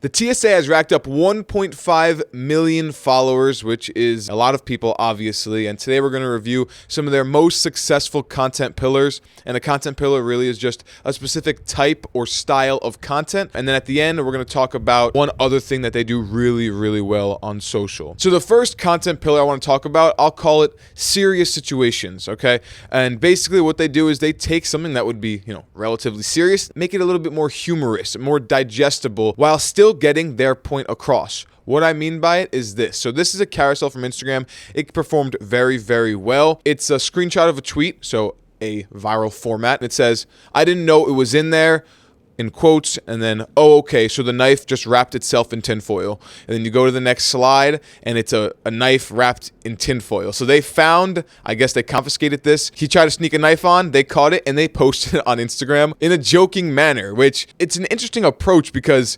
The TSA has racked up 1.5 million followers, which is a lot of people, obviously. And today we're going to review some of their most successful content pillars. And a content pillar really is just a specific type or style of content. And then at the end, we're going to talk about one other thing that they do really, really well on social. So the first content pillar I want to talk about, I'll call it serious situations, okay? And basically what they do is they take something that would be, relatively serious, make it a little bit more humorous, more digestible, while still getting their point across. What I mean by it is this. So this is a carousel from Instagram. It performed very, very well. It's a screenshot of a tweet, so a viral format. It says, "I didn't know it was in there," in quotes, and then, "Oh, okay, so the knife just wrapped itself in tinfoil." And then you go to the next slide, and it's a knife wrapped in tinfoil. So they found, I guess they confiscated this. He tried to sneak a knife on, they caught it, and they posted it on Instagram in a joking manner, which it's an interesting approach because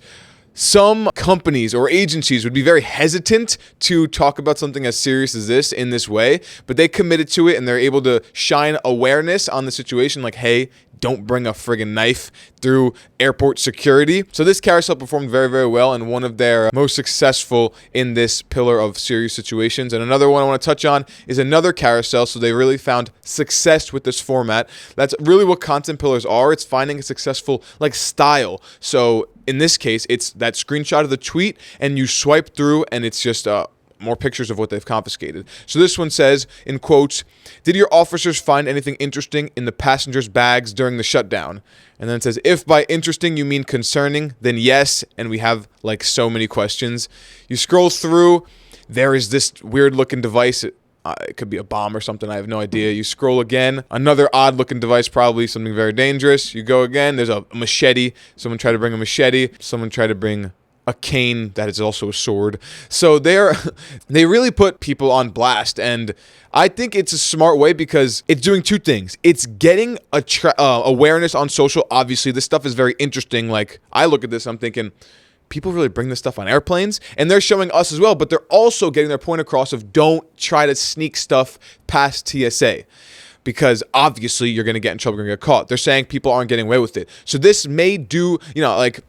some companies or agencies would be very hesitant to talk about something as serious as this in this way, but they committed to it and they're able to shine awareness on the situation like, hey, don't bring a friggin' knife through airport security. So this carousel performed very, very well and one of their most successful in this pillar of serious situations. And another one I want to touch on is another carousel. So they really found success with this format. That's really what content pillars are. It's finding a successful style. So in this case, it's that screenshot of the tweet and you swipe through and it's just more pictures of what they've confiscated. So this one says, in quotes, "Did your officers find anything interesting in the passengers' bags during the shutdown?" And then it says, "If by interesting you mean concerning, then yes." And we have so many questions. You scroll through, there is this weird looking device. It could be a bomb or something. I have no idea. You scroll again, another odd looking device, probably something very dangerous. You go again, there's a machete. Someone tried to bring a machete. Someone tried to bring a cane that is also a sword. So they really put people on blast, and I think it's a smart way because it's doing two things. It's getting awareness on social. Obviously, this stuff is very interesting. Like, I look at this, I'm thinking, people really bring this stuff on airplanes, and they're showing us as well, but they're also getting their point across of don't try to sneak stuff past TSA. Because obviously you're going to get in trouble, you're going to get caught. They're saying people aren't getting away with it. So this may do,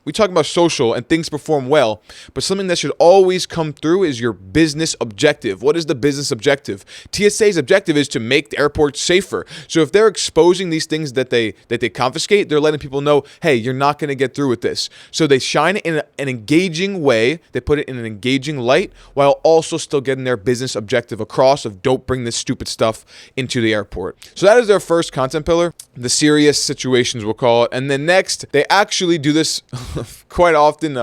we talk about social and things perform well, but something that should always come through is your business objective. What is the business objective? TSA's objective is to make the airport safer. So if they're exposing these things that they confiscate, they're letting people know, hey, you're not going to get through with this. So they shine it in an engaging way. They put it in an engaging light while also still getting their business objective across of don't bring this stupid stuff into the airport. So that is their first content pillar, the serious situations we'll call it. And then next, they actually do this quite often.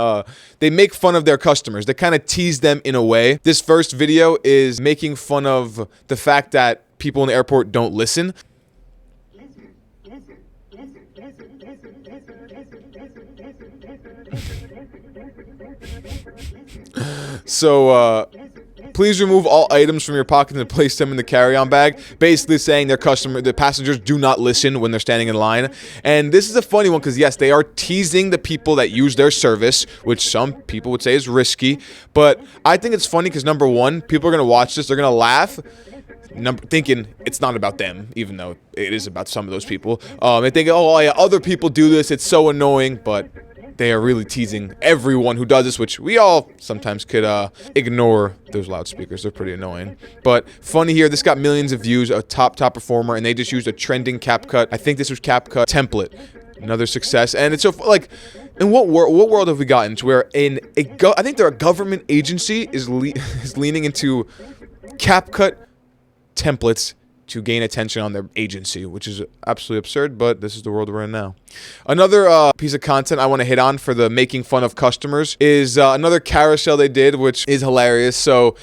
They make fun of their customers. They kind of tease them in a way. This first video is making fun of the fact that people in the airport don't listen. So, please remove all items from your pocket and place them in the carry-on bag. Basically saying the passengers do not listen when they're standing in line. And this is a funny one because, yes, they are teasing the people that use their service, which some people would say is risky. But I think it's funny because, number one, people are going to watch this. They're going to laugh, thinking it's not about them, even though it is about some of those people. They think, oh, yeah, other people do this. It's so annoying, but they are really teasing everyone who does this, which we all sometimes could ignore those loudspeakers. They're pretty annoying. But funny here, this got millions of views, a top performer, and they just used a trending CapCut. I think this was CapCut template. Another success. And it's so, in what world have we gotten to where I think they're a government agency is leaning into CapCut templates to gain attention on their agency, which is absolutely absurd, but this is the world we're in now. Another piece of content I want to hit on for the making fun of customers is another carousel they did, which is hilarious. So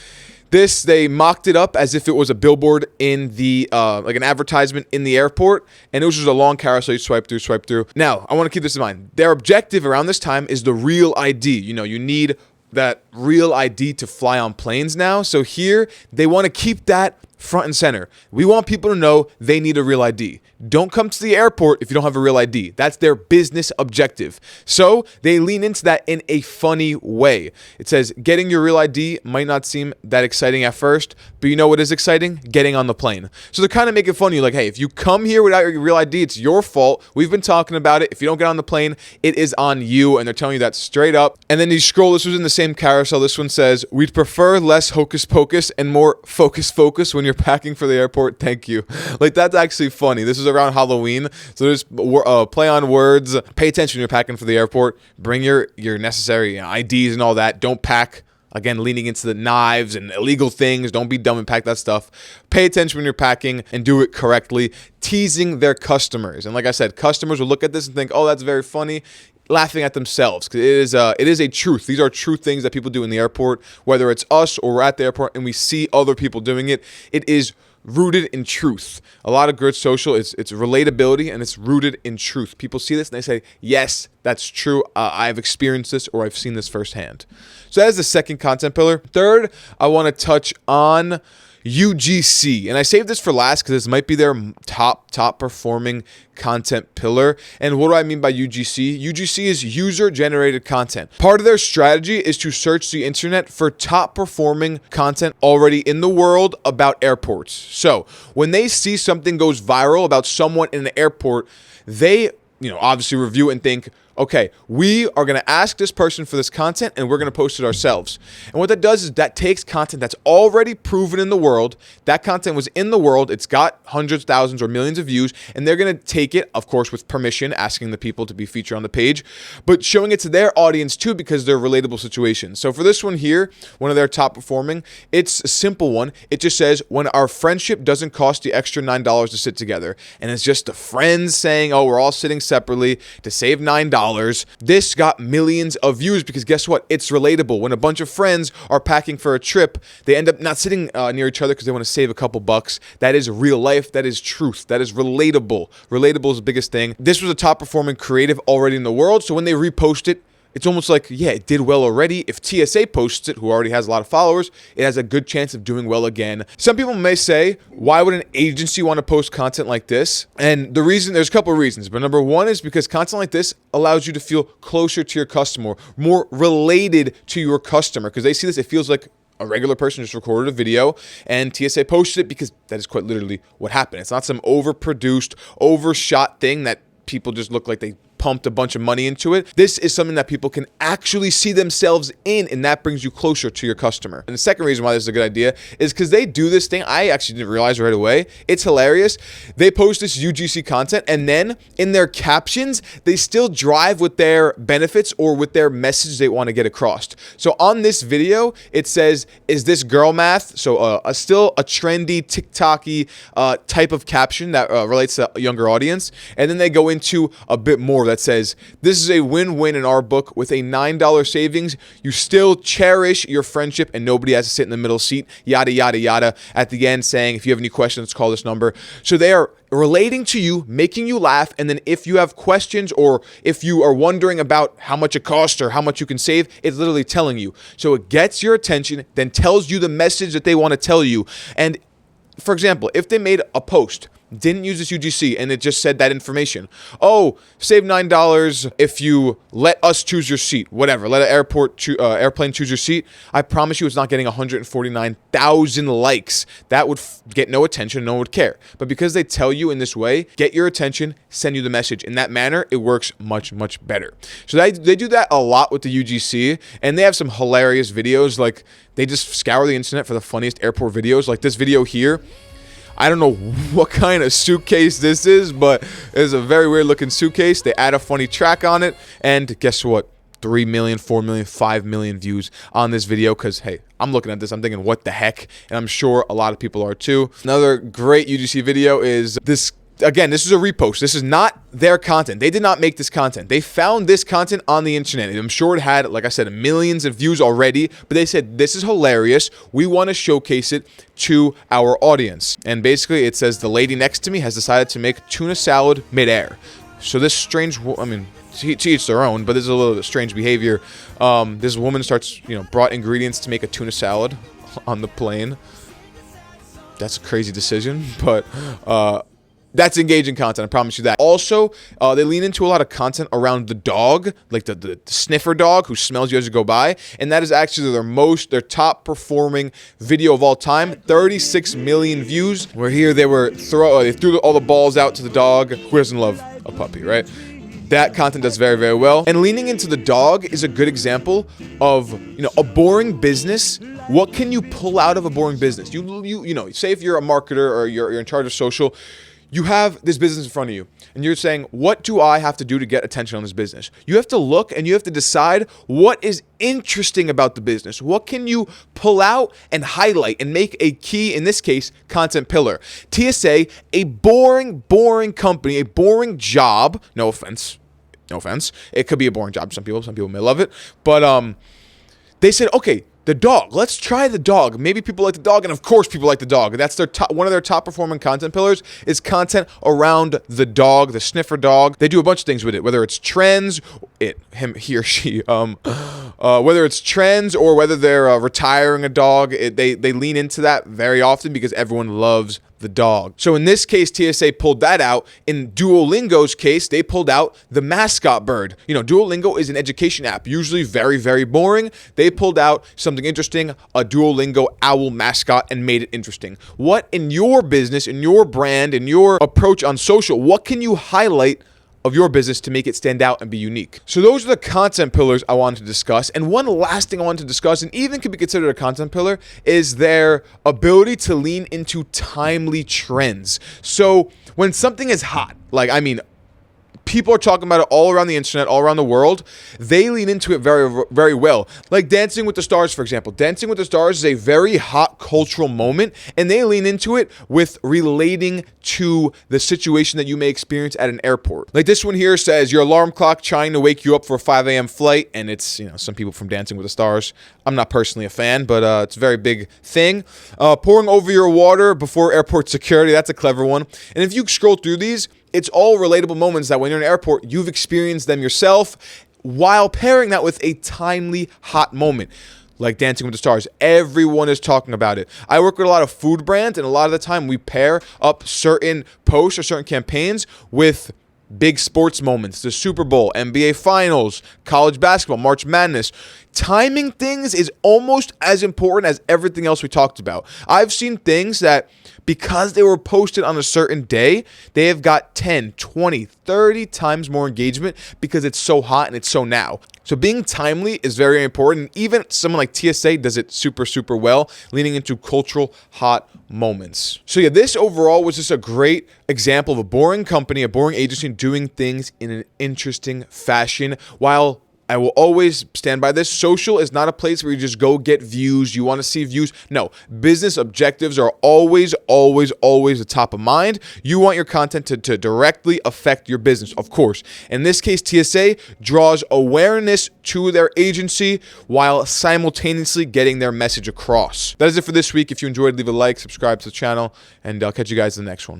they mocked it up as if it was a billboard in the, an advertisement in the airport, and it was just a long carousel. You swipe through. Now, I want to keep this in mind. Their objective around this time is the real ID. You need that real ID to fly on planes now. So here, they want to keep that front and center. We want people to know they need a real ID. Don't come to the airport if you don't have a real ID. That's their business objective. So they lean into that in a funny way. It says getting your real ID might not seem that exciting at first, but you know what is exciting? Getting on the plane. So they're kind of making fun of you, like, hey, if you come here without your real ID, it's your fault. We've been talking about it. If you don't get on the plane, it is on you. And they're telling you that straight up. And then you scroll, this was in the same carousel. This one says, we'd prefer less hocus pocus and more focus when you're packing for the airport. Thank you. Like, that's actually funny. This is around Halloween, so there's play on words. Pay attention when you're packing for the airport. Bring your necessary IDs and all that. Don't pack, again, leaning into the knives and illegal things. Don't be dumb and pack that stuff. Pay attention when you're packing and do it correctly. Teasing their customers. And like I said, customers will look at this and think, oh, that's very funny, laughing at themselves, because it is a truth. These are true things that people do in the airport, whether it's us or we're at the airport and we see other people doing it. It is rooted in truth. A lot of good social, it's relatability, and it's rooted in truth. People see this and they say, yes, that's true. I've experienced this, or I've seen this firsthand. So that is the second content pillar. Third, I want to touch on UGC, and I saved this for last because this might be their top performing content pillar. And what do I mean by UGC? UGC is user generated content. Part of their strategy is to search the internet for top performing content already in the world about airports. So when they see something goes viral about someone in an airport, they obviously review and think, okay, we are going to ask this person for this content and we're going to post it ourselves. And what that does is that takes content that's already proven in the world. That content was in the world. It's got hundreds, thousands, or millions of views. And they're going to take it, of course, with permission, asking the people to be featured on the page, but showing it to their audience too, because they're relatable situations. So for this one here, one of their top performing, it's a simple one. It just says, when our friendship doesn't cost the extra $9 to sit together. And it's just the friends saying, oh, we're all sitting separately to save $9. This got millions of views because guess what? It's relatable. When a bunch of friends are packing for a trip, they end up not sitting near each other because they want to save a couple bucks. That is real life. That is truth. That is relatable. Relatable is the biggest thing. This was a top performing creative already in the world. So when they repost it, it's almost like, yeah, it did well already. If TSA posts it, who already has a lot of followers, it has a good chance of doing well again. Some people may say, why would an agency want to post content like this? And the reason, there's a couple of reasons, but number one is because content like this allows you to feel closer to your customer, more related to your customer, because they see this, it feels like a regular person just recorded a video and TSA posted it, because that is quite literally what happened. It's not some overproduced, overshot thing that people just look like they pumped a bunch of money into it. This is something that people can actually see themselves in, and that brings you closer to your customer. And the second reason why this is a good idea is because they do this thing I actually didn't realize right away. It's hilarious. They post this UGC content, and then in their captions, they still drive with their benefits or with their message they want to get across. So on this video, it says, is this girl math? So still a trendy, TikTok-y type of caption that relates to a younger audience. And then they go into a bit more that says, this is a win-win in our book. With a $9 savings, you still cherish your friendship and nobody has to sit in the middle seat, yada, yada, yada. At the end saying, if you have any questions, call this number. So they are relating to you, making you laugh, and then if you have questions or if you are wondering about how much it costs or how much you can save, it's literally telling you. So it gets your attention, then tells you the message that they want to tell you. And for example, if they made a post, didn't use this UGC, and it just said that information. Oh, save $9 if you let us choose your seat. Whatever, let an airplane choose your seat. I promise you it's not getting 149,000 likes. That would get no attention, no one would care. But because they tell you in this way, get your attention, send you the message. In that manner, it works much, much better. So they do that a lot with the UGC, and they have some hilarious videos. Like, they just scour the internet for the funniest airport videos. Like this video here. I don't know what kind of suitcase this is, but it's a very weird looking suitcase. They add a funny track on it, and guess what? 3 million, 4 million, 5 million views on this video, because, hey, I'm looking at this, I'm thinking, what the heck? And I'm sure a lot of people are too. Another great UGC video is this. Again, this is a repost. This is not their content. They did not make this content. They found this content on the internet. I'm sure it had, like I said, millions of views already, but they said, this is hilarious. We want to showcase it to our audience. And basically it says, the lady next to me has decided to make tuna salad midair. So this strange, I mean, to each their own, but this is a little bit strange behavior. This woman starts, brought ingredients to make a tuna salad on the plane. That's a crazy decision, but that's engaging content, I promise you that. Also, they lean into a lot of content around the dog, like the sniffer dog who smells you as you go by, and that is actually their top performing video of all time. 36 million views. Where here they threw all the balls out to the dog. Who doesn't love a puppy, right? That content does very, very well. And leaning into the dog is a good example of, a boring business. What can you pull out of a boring business? You know, say if you're a marketer or you're in charge of social, you have this business in front of you and you're saying, what do I have to do to get attention on this business? You have to look and you have to decide what is interesting about the business. What can you pull out and highlight and make a key, in this case, content pillar? TSA, a boring company, a boring job. No offense. It could be a boring job to some people. Some people may love it. But they said, okay, the dog. Let's try the dog. Maybe people like the dog, and of course people like the dog. That's one of their top performing content pillars is content around the dog, the sniffer dog. They do a bunch of things with it, whether it's trends, he or she, whether it's trends or whether they're retiring a dog. They lean into that very often because everyone loves the dog. So in this case, TSA pulled that out. In Duolingo's case, they pulled out the mascot bird. Duolingo is an education app, usually very, very boring. They pulled out something interesting, a Duolingo owl mascot, and made it interesting. What in your business, in your brand, in your approach on social, what can you highlight of your business to make it stand out and be unique? So those are the content pillars I wanted to discuss. And one last thing I wanted to discuss, and even could be considered a content pillar, is their ability to lean into timely trends. So when something is hot, people are talking about it all around the internet, all around the world, they lean into it very, very well. Like Dancing with the Stars, for example. Dancing with the Stars is a very hot cultural moment, and they lean into it with relating to the situation that you may experience at an airport. Like this one here says, your alarm clock trying to wake you up for a 5 a.m. flight, and it's, some people from Dancing with the Stars. I'm not personally a fan, but it's a very big thing. Pouring over your water before airport security, that's a clever one. And if you scroll through these, it's all relatable moments that when you're in an airport, you've experienced them yourself, while pairing that with a timely, hot moment. Like Dancing with the Stars. Everyone is talking about it. I work with a lot of food brands, and a lot of the time we pair up certain posts or certain campaigns with big sports moments. The Super Bowl, NBA Finals, college basketball, March Madness. Timing things is almost as important as everything else we talked about. I've seen things that, because they were posted on a certain day, they have got 10, 20, 30 times more engagement because it's so hot and it's so now. So being timely is very important. Even someone like TSA does it super, super well, leaning into cultural hot moments. So yeah, this overall was just a great example of a boring company, a boring agency doing things in an interesting fashion, while I will always stand by this. Social is not a place where you just go get views. You want to see views. No, business objectives are always the top of mind. You want your content to directly affect your business, of course. In this case, TSA draws awareness to their agency while simultaneously getting their message across. That is it for this week. If you enjoyed, leave a like, subscribe to the channel, and I'll catch you guys in the next one.